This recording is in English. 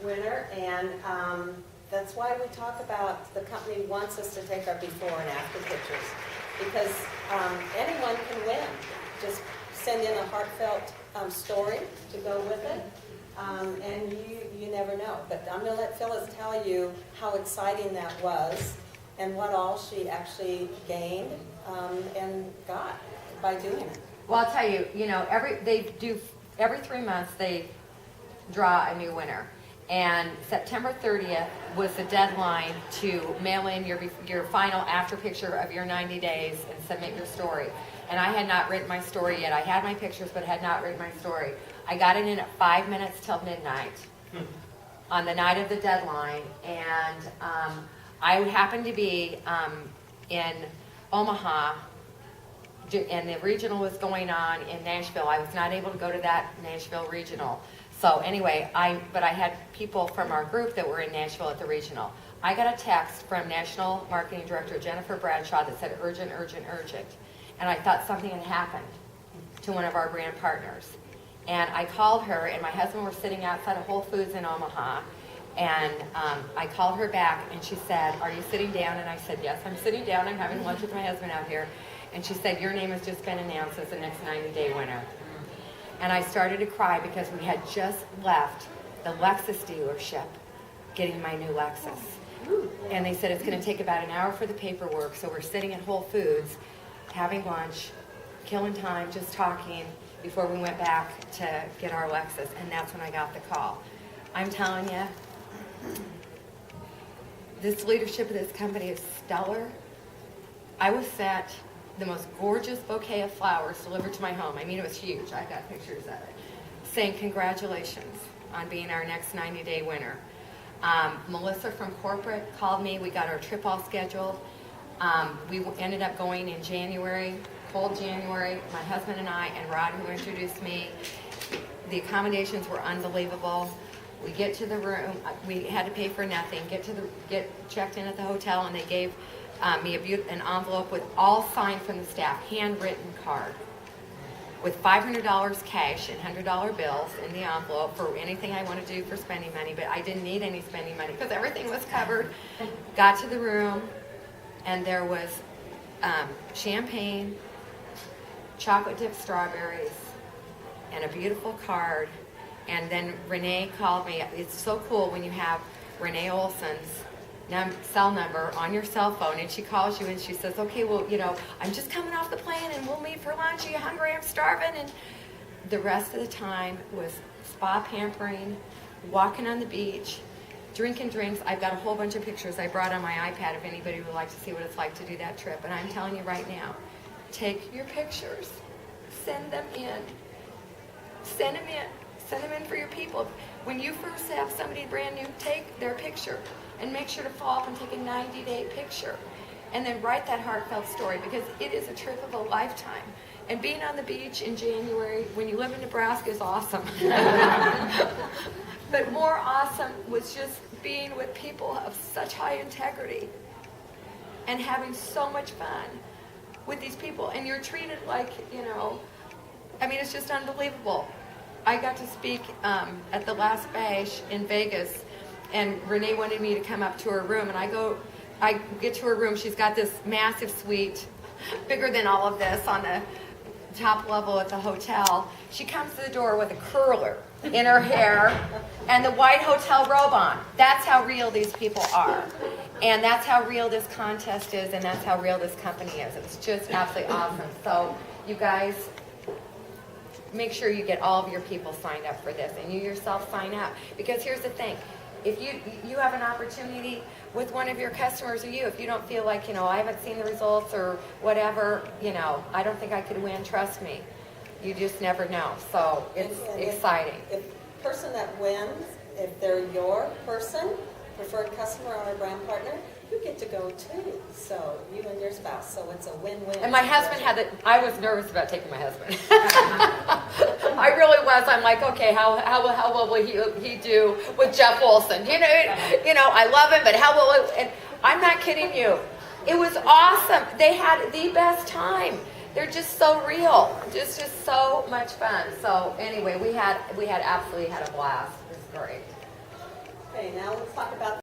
winner, and that's why we talk about the company wants us to take our before and after pictures, because anyone can win. Just send in a heartfelt story to go with it, and you never know. But I'm going to let Phyllis tell you how exciting that was and what all she actually gained and got by doing it. Well, I'll tell you, every 3 months they draw a new winner. And September 30th was the deadline to mail in your final after picture of your 90 days and submit your story. And I had not written my story yet. I had my pictures, but had not written my story. I got it in at 5 minutes till midnight on the night of the deadline. And I happened to be in Omaha, and the regional was going on in Nashville. I was not able to go to that Nashville regional. So anyway, I had people from our group that were in Nashville at the regional. I got a text from National Marketing Director Jennifer Bradshaw that said urgent, urgent, urgent. And I thought something had happened to one of our brand partners. And I called her, and my husband was sitting outside of Whole Foods in Omaha. And I called her back, and she said, "Are you sitting down?" And I said, "Yes, I'm sitting down. I'm having lunch with my husband out here." And she said, "Your name has just been announced as the next 90-day winner." And I started to cry because we had just left the Lexus dealership getting my new Lexus. And they said it's going to take about an hour for the paperwork. So we're sitting at Whole Foods, having lunch, killing time, just talking before we went back to get our Lexus. And that's when I got the call. I'm telling you, this leadership of this company is stellar. I was sent the most gorgeous bouquet of flowers delivered to my home. I mean, it was huge. I got pictures of it. Saying congratulations on being our next 90-day winner. Melissa from corporate called me. We got our trip all scheduled. We ended up going in January, cold January. My husband and I and Rod, who introduced me. The accommodations were unbelievable. We get to the room. We had to pay for nothing. Get checked in at the hotel, and they gave me an envelope with all signed from the staff, handwritten card, with $500 cash and $100 bills in the envelope for anything I want to do for spending money. But I didn't need any spending money because everything was covered. Got to the room, and there was champagne, chocolate dipped strawberries, and a beautiful card. And then Renee called me. It's so cool when you have Renee Olson's cell number on your cell phone, and she calls you and she says, "Okay, well, I'm just coming off the plane and we'll meet for lunch. Are you hungry? I'm starving." And the rest of the time was spa pampering, walking on the beach, drinking drinks. I've got a whole bunch of pictures I brought on my iPad if anybody would like to see what it's like to do that trip. And I'm telling you right now, take your pictures, send them in. Send them in. Send them in for your people. When you first have somebody brand new, take their picture and make sure to follow up and take a 90-day picture. And then write that heartfelt story, because it is a trip of a lifetime. And being on the beach in January when you live in Nebraska is awesome. But more awesome was just being with people of such high integrity and having so much fun with these people. And you're treated like, it's just unbelievable. I got to speak at the last bash in Vegas, and Renee wanted me to come up to her room, and I get to her room. She's got this massive suite, bigger than all of this, on the top level at the hotel. She comes to the door with a curler in her hair and the white hotel robe on. That's how real these people are. And that's how real this contest is, and that's how real this company is. It's just absolutely awesome. So you guys, make sure you get all of your people signed up for this, and you yourself sign up. Because here's the thing. If you have an opportunity with one of your customers, or if you don't feel like, I haven't seen the results or whatever, I don't think I could win, trust me. You just never know. So it's exciting. If the person that wins, if they're your person, preferred customer or a brand partner, you get to go too. So you and your spouse. So it's a win-win. And my husband I was nervous about taking my husband. I really was. I'm like, okay, how well will he do with Jeff Wilson? I love him, but how will and I'm not kidding you. It was awesome. They had the best time. They're just so real. Just so much fun. So anyway, we absolutely had a blast. It was great. Okay, now let's talk about